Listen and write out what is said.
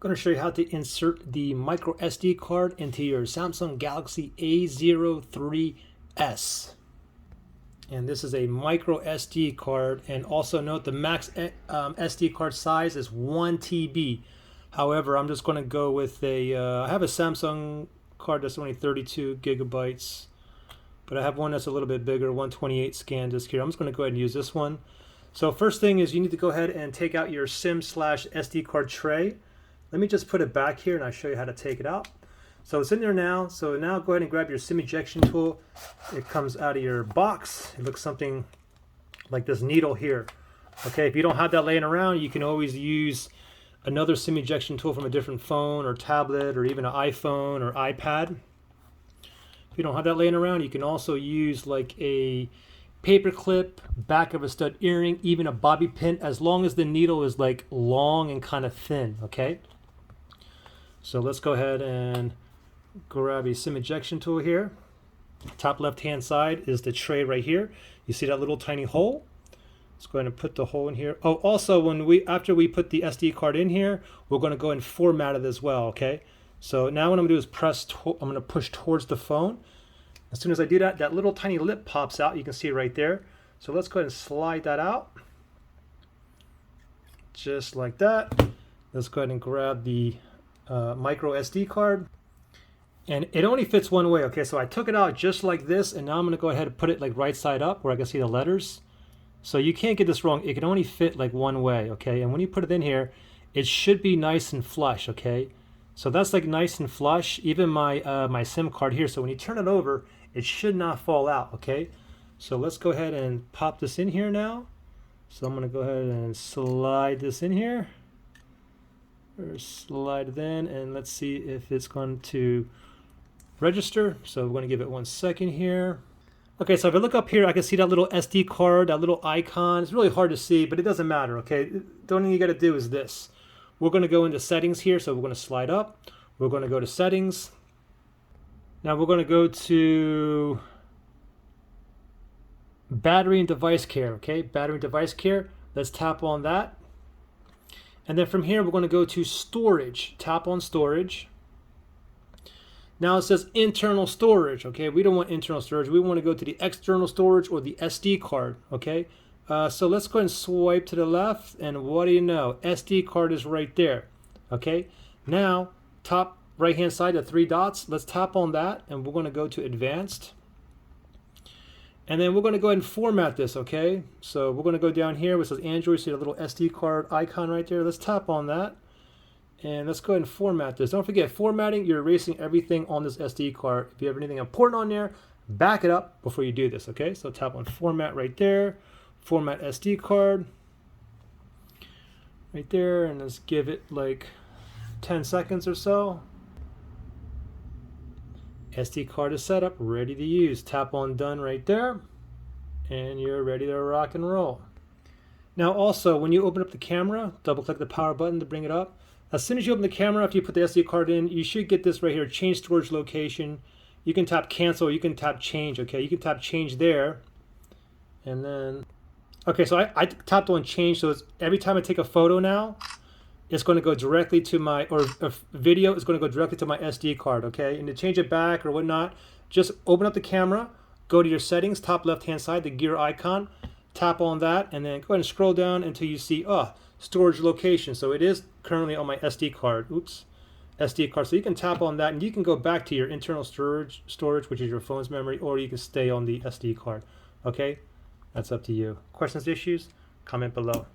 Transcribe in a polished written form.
Going to show you how to insert the micro SD card into your Samsung Galaxy A03s. And this is a micro SD card, and also note the max SD card size is 1 TB. However, I'm just going to go with I have a Samsung card that's only 32 gigabytes, but I have one that's a little bit bigger, 128 scan disk here. I'm just going to go ahead and use this one. So first thing is you need to go ahead and take out your SIM/SD card tray. Let me just put it back here and I'll show you how to take it out. So it's in there now. So now go ahead and grab your SIM ejection tool. It comes out of your box. It looks something like this needle here. Okay, if you don't have that laying around, you can always use another SIM ejection tool from a different phone or tablet or even an iPhone or iPad. If you don't have that laying around, you can also use like a paper clip, back of a stud earring, even a bobby pin, as long as the needle is like long and kind of thin, okay? So let's go ahead and grab a SIM ejection tool here. Top left hand side is the tray right here. You see that little tiny hole? Let's go ahead and put the hole in here. Oh, also after we put the SD card in here, we're going to go and format it as well, okay? So now what I'm going to do is I'm going to push towards the phone. As soon as I do that, that little tiny lip pops out. You can see it right there. So let's go ahead and slide that out. Just like that. Let's go ahead and grab the micro SD card. And it only fits one way, okay? So I took it out just like this, and now I'm going to go ahead and put it like right side up where I can see the letters. So you can't get this wrong. It can only fit like one way, okay? And when you put it in here, it should be nice and flush, okay? So that's like nice and flush. Even my SIM card here. So when you turn it over, it should not fall out, okay? So let's go ahead and pop this in here now. So I'm going to go ahead and slide this in here. Or slide it in, and let's see if it's going to register. So we're going to give it 1 second here. Okay, so if I look up here, I can see that little SD card, that little icon. It's really hard to see, but it doesn't matter, okay? The only thing you got to do is this. We're going to go into settings here, so we're going to slide up. We're going to go to settings. Now we're going to go to battery and device care, okay? Battery and device care. Let's tap on that. And then from here, we're going to go to storage. Tap on storage. Now it says internal storage, okay? We don't want internal storage. We want to go to the external storage or the SD card, okay? So let's go ahead and swipe to the left, and what do you know? SD card is right there, okay? Now, top right-hand side, the 3 dots, let's tap on that, and we're going to go to advanced. And then we're going to go ahead and format this, okay? So we're going to go down here where it says Android, see the little SD card icon right there. Let's tap on that. And let's go ahead and format this. Don't forget, formatting, you're erasing everything on this SD card. If you have anything important on there, back it up before you do this, okay? So tap on format right there. Format SD card. Right there, and let's give it like 10 seconds or so. SD card is set up, ready to use. Tap on done right there, and you're ready to rock and roll. Now also, when you open up the camera, double click the power button to bring it up. As soon as you open the camera, after you put the SD card in, you should get this right here, change storage location. You can tap cancel, you can tap change, okay? You can tap change there, and then, okay, so I tapped on change, so it's, every time I take a photo now, it's going to go directly to my, or a video is going to go directly to my SD card, okay? And to change it back or whatnot, just open up the camera, go to your settings, top left-hand side, the gear icon, tap on that, and then go ahead and scroll down until you see, storage location. So it is currently on my SD card. Oops, SD card. So you can tap on that, and you can go back to your internal storage, which is your phone's memory, or you can stay on the SD card, okay? That's up to you. Questions, issues? Comment below.